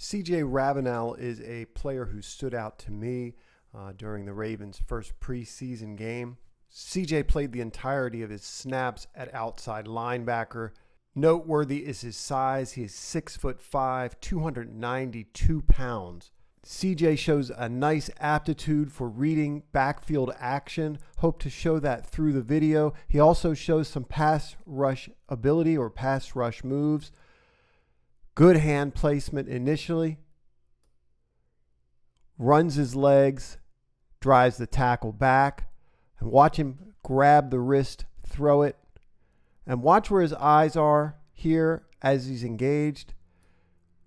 CJ Ravenel is a player who stood out to me during the Ravens' first preseason game. CJ played the entirety of his snaps at outside linebacker. Noteworthy is his size. He is 6'5", 292 pounds. CJ shows a nice aptitude for reading backfield action. Hope to show that through the video. He also shows some pass rush ability or pass rush moves. Good hand placement initially. Runs his legs, drives the tackle back. And watch him grab the wrist, throw it. And watch where his eyes are here as he's engaged.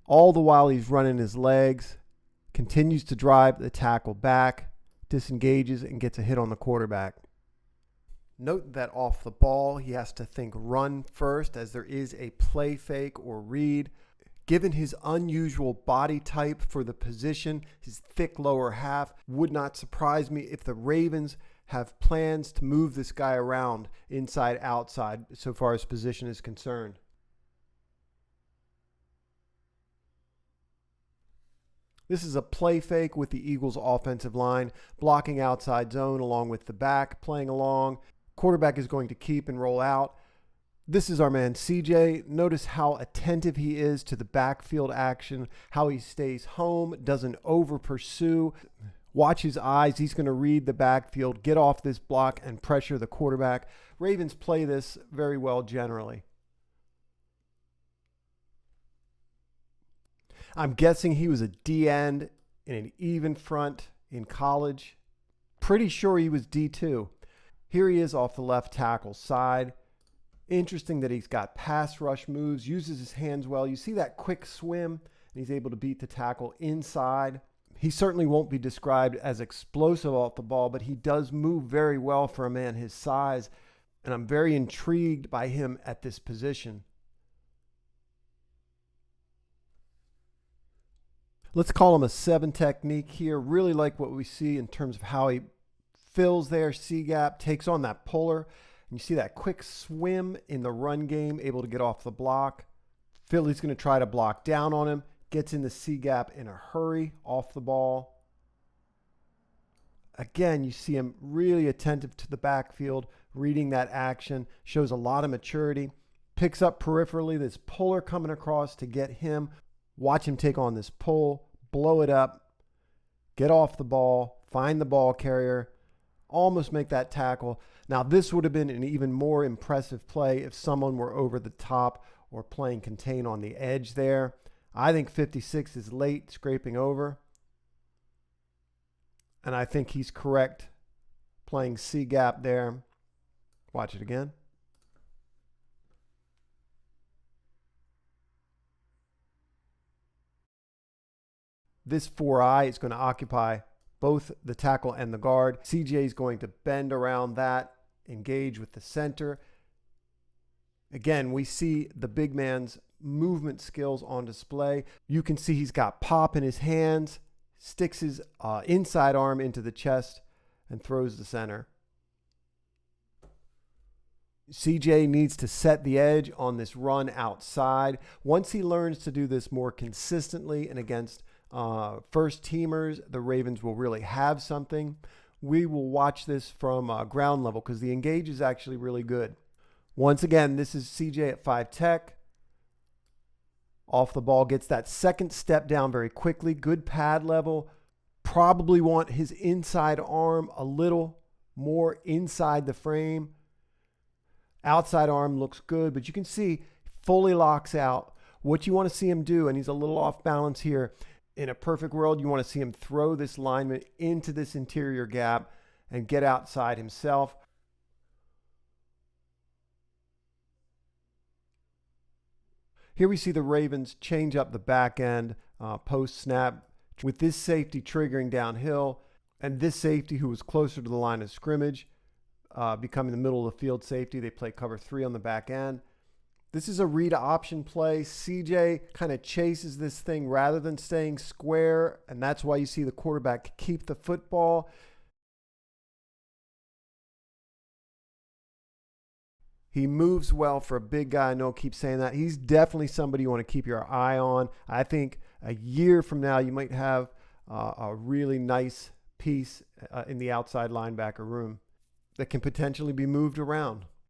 All the while he's running his legs. Continues to drive the tackle back. Disengages and gets a hit on the quarterback. Note that off the ball, he has to think run first as there is a play fake or read. Given his unusual body type for the position, his thick lower half, would not surprise me if the Ravens have plans to move this guy around inside, outside, so far as position is concerned. This is a play fake with the Eagles offensive line, blocking outside zone along with the back, playing along. Quarterback is going to keep and roll out. This is our man CJ. Notice how attentive he is to the backfield action, how he stays home, doesn't over pursue. Watch his eyes. He's going to read the backfield, get off this block, and pressure the quarterback. Ravens play this very well generally. I'm guessing he was a D-end in an even front in college. Pretty sure he was D2. Here he is off the left tackle side. Interesting that he's got pass rush moves, uses his hands well. You see that quick swim, and he's able to beat the tackle inside. He certainly won't be described as explosive off the ball, but he does move very well for a man his size, and I'm very intrigued by him at this position. Let's call him a 7 technique here. Really like what we see in terms of how he fills there, C-gap, takes on that puller. And you see that quick swim in the run game, able to get off the block. Philly's going to try to block down on him. Gets in the C-gap in a hurry, off the ball. Again, you see him really attentive to the backfield, reading that action. Shows a lot of maturity. Picks up peripherally this puller coming across to get him. Watch him take on this pull, blow it up, get off the ball, find the ball carrier, almost make that tackle. Now, this would have been an even more impressive play if someone were over the top or playing contain on the edge there. I think 56 is late, scraping over. And I think he's correct playing C-gap there. Watch it again. This 4-eye is going to occupy both the tackle and the guard. CJ is going to bend around that, engage with the center. Again, we see the big man's movement skills on display. You can see he's got pop in his hands, sticks his inside arm into the chest, and throws the center. CJ needs to set the edge on this run outside. Once he learns to do this more consistently and against first teamers, the Ravens will really have something. We will watch this from ground level because the engage is actually really good. Once again, this is CJ at 5 tech. Off the ball, gets that second step down very quickly. Good pad level. Probably want his inside arm a little more inside the frame. Outside arm looks good, but you can see fully locks out. What you want to see him do, and he's a little off balance here. In a perfect world, you want to see him throw this lineman into this interior gap and get outside himself. Here we see the Ravens change up the back end post-snap with this safety triggering downhill and this safety who was closer to the line of scrimmage becoming the middle of the field safety. They play cover 3 on the back end. This is a read option play. CJ kind of chases this thing rather than staying square, and that's why you see the quarterback keep the football. He moves well for a big guy. I know I keep saying that. He's definitely somebody you want to keep your eye on. I think a year from now, you might have a really nice piece in the outside linebacker room that can potentially be moved around.